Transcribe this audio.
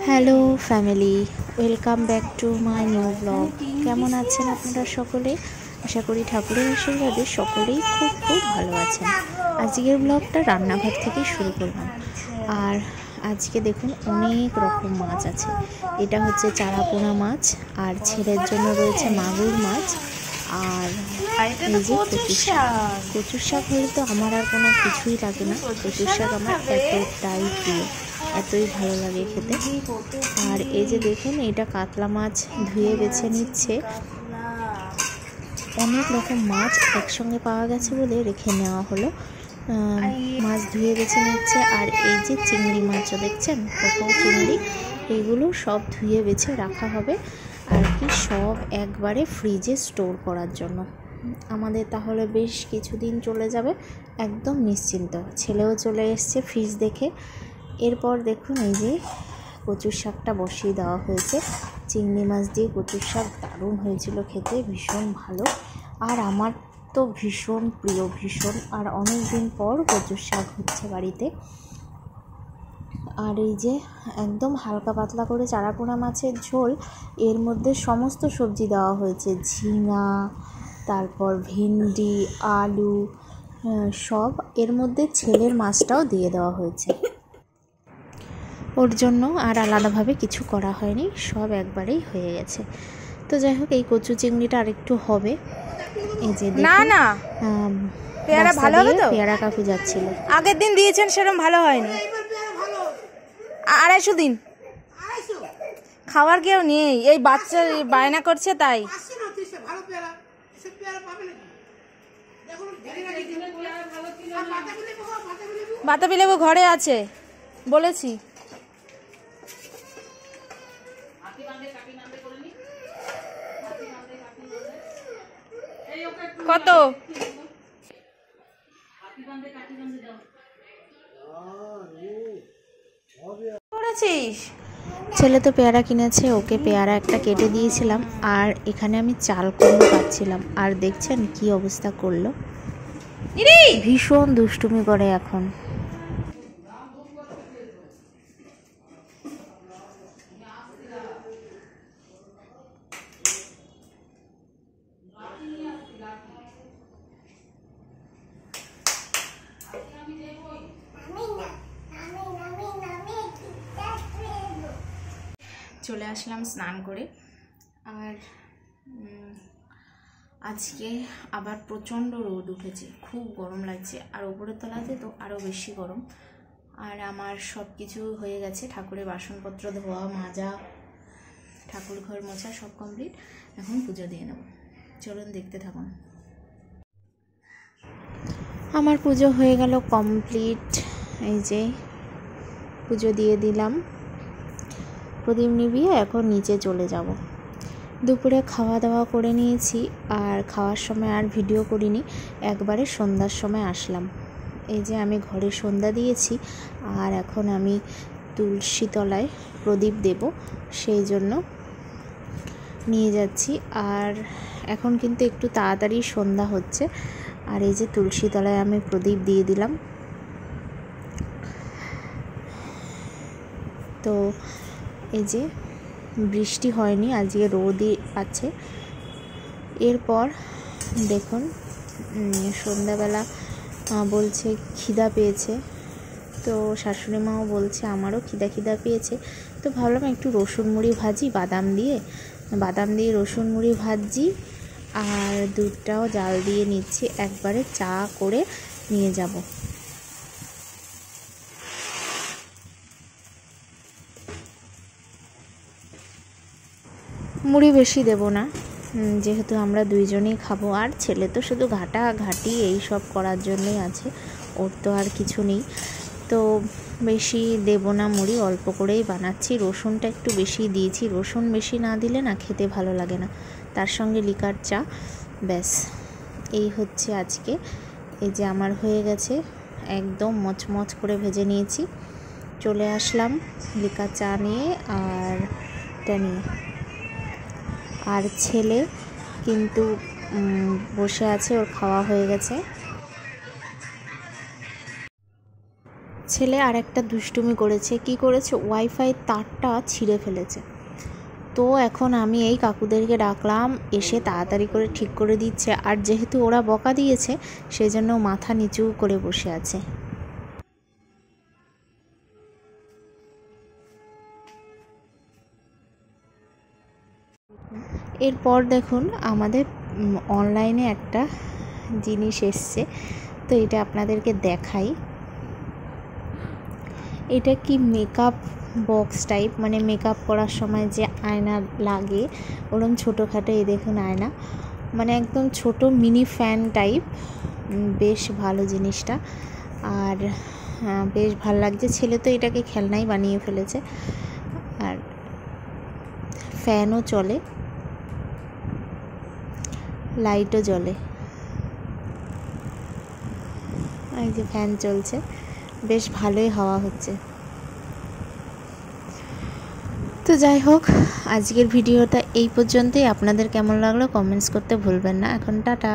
Hello family, welcome back to my new blog. কেমন আছেন আপনারা সকলে? আশা করি ঠাকুরের আশীর্বাদে সকলেই খুব খুব ভালো আছেন। আজকের ব্লগটা রান্নাঘর থেকেই শুরু করলাম। আর আজকে দেখুন অনেক রকম মাছ আছে। এটা হচ্ছে চারাপোনা মাছ, আর ছেলের জন্য রয়েছে মাগুর মাছ, আর এই যে কচুর শাক। কচুর শাক হলে তো আমার আর কোনো কিছুই লাগে না। কচুর শাক আমার এতটাই প্রিয়, এতই ভালো লাগে খেতে। আর এই যে দেখুন, এটা কাতলা মাছ ধুয়ে বেছে নিচ্ছে। অনেক রকম মাছ একসঙ্গে পাওয়া গেছে বলে রেখে নেওয়া হলো। মাছ ধুয়ে বেছে নিচ্ছে। আর এই যে চিংড়ি মাছও দেখছেন, কত চিংড়ি, এইগুলো সব ধুয়ে বেছে রাখা হবে আর কি, সব একবারে ফ্রিজে স্টোর করার জন্য। আমাদের তাহলে বেশ কিছুদিন চলে যাবে, একদম নিশ্চিন্ত। ছেলেও চলে এসছে ফ্রিজ দেখে। এরপর দেখুন, এই যে কচুর শাকটা বসিয়ে দেওয়া হয়েছে। চিংড়ি মাছ দিয়ে কচুর শাক দারুণ হয়েছিল খেতে, ভীষণ ভালো। আর আমার তো ভীষণ প্রিয়, ভীষণ। আর অনেক দিন পর কচুর শাক হচ্ছে বাড়িতে। আর এই যে একদম হালকা পাতলা করে চারাপোনা মাছের ঝোল, এর মধ্যে সমস্ত সবজি দেওয়া হয়েছে, ঝিঙা, তারপর ভেন্ডি, আলু, সব। এর মধ্যে ছেলের মাছটাও দিয়ে দেওয়া হয়েছে। ওর জন্য আর আলাদাভাবে কিছু করা হয়নি, সব একবারেই হয়ে গেছে। তো যাই হোক, এই কচু চিংড়িটা আরেকটু হবে। এই যে না না পেয়ারা ভালো হবে তো। পেয়ারা কাকু যাচ্ছিল, আগের দিন দিয়েছেন সেরকম ভালো হয়নি। 250 দিন খাওয়ার কেউ নেই, এই বাচ্চা বায়না করছে তাই। বাতাবি লেবু ঘরে আছে বলেছি। কত করেছিস? ছেলে তো পেয়ারা কিনেছে, ওকে পেয়ারা একটা কেটে দিয়েছিলাম। আর এখানে আমি চাল কুমড়ো পাচ্ছিলাম, আর দেখছেন কি অবস্থা করলো, ভীষণ দুষ্টুমি করে এখন। চলে আসলাম স্নান করে। আর আজকে আবার প্রচণ্ড রোদ উঠেছে, খুব গরম লাগছে। আর ওপরের তলাতে তো আরও বেশি গরম। আর আমার সব কিছু হয়ে গেছে, ঠাকুরের বাসনপত্র ধোয়া, মাজা, ঠাকুর ঘর মোছা সব কমপ্লিট। এখন পুজো দিয়ে নেব, চলুন দেখতে থাকুন। আমার পুজো হয়ে গেল কমপ্লিট। এই যে পুজো দিয়ে দিলাম, প্রদীপ নিভিয়ে এখন নিচে চলে যাব। দুপুরে খাওয়া দাওয়া করে নিয়েছি, আর খাওয়ার সময় আর ভিডিও করিনি, একবারে সন্ধ্যার সময় আসলাম। এই যে আমি ঘরে সন্ধ্যা দিয়েছি, আর এখন আমি তুলসী তলায় প্রদীপ দেব, সেই জন্য নিয়ে যাচ্ছি। আর এখন কিন্তু একটু তাড়াতাড়ি সন্ধ্যা হচ্ছে। আর এই যে তুলসী তলায় আমি প্রদীপ দিয়ে দিলাম। তো এই যে বৃষ্টি হয়নি, আজকে রোদই আছে। এরপর দেখুন, সন্ধ্যাবেলা বলছে খিদা পেয়েছে, তো শাশুড়ি মাও বলছে আমারও খিদা পেয়েছে। তো ভাবলাম একটু রসুন মুড়ি ভাজি, বাদাম দিয়ে রসুন মুড়ি ভাজি, আর দুধটাও জাল দিয়ে নিচ্ছি, একবারে চা করে নিয়ে যাব। মুড়ি বেশি দেব না, যেহেতু আমরা দুইজনেই খাবো। আর ছেলে তো শুধু ঘাটাঘাটি এই সব করার জন্যই আছে, ওর তো আর কিছু নেই। তো বেশি দেব না মুড়ি, অল্প করেই বানাচ্ছি। রসুনটা একটু বেশি দিয়েছি, রসুন বেশি না দিলে না খেতে ভালো লাগে না। তার সঙ্গে লিকার চা, ব্যাস এই হচ্ছে আজকে। এই যে আমার হয়ে গেছে, একদম মচমচ করে ভেজে নিয়েছি। চলে আসলাম লিকার চা নিয়ে, আর এটা নিয়ে। আর ছেলে কিন্তু বসে আছে, ওর খাওয়া হয়ে গেছে। ছেলে আর একটা দুষ্টুমি করেছে। কি করেছে, ওয়াইফাই তারটা ছিঁড়ে ফেলেছে। তো এখন আমি এই কাকুদেরকে ডাকলাম, এসে তাড়াতাড়ি করে ঠিক করে দিচ্ছে। আর যেহেতু ওরা বকা দিয়েছে সেজন্য মাথা নিচু করে বসে আছে। এরপর দেখুন আমাদের অনলাইনে একটা জিনিস এসছে, তো এটা আপনাদেরকে দেখাই। এটা কি মেকআপ বক্স টাইপ, মানে মেকআপ করার সময় যে আয়না লাগে ওরকম ছোটোখাটো, এই দেখুন আয়না, মানে একদম ছোট মিনি ফ্যান টাইপ। বেশ ভালো জিনিসটা, আর বেশ ভালো লাগছে। ছেলে তো এটাকে খেলনাই বানিয়ে ফেলেছে। আর ফ্যানও চলে, লাইটও জ্বলে, এই যে ফ্যান চলছে, বেশ ভালোই হাওয়া হচ্ছে। তো যাই হোক, আজকের ভিডিওটা এই পর্যন্তই। আপনাদের কেমন লাগলো কমেন্টস করতে ভুলবেন না। এখন টাটা।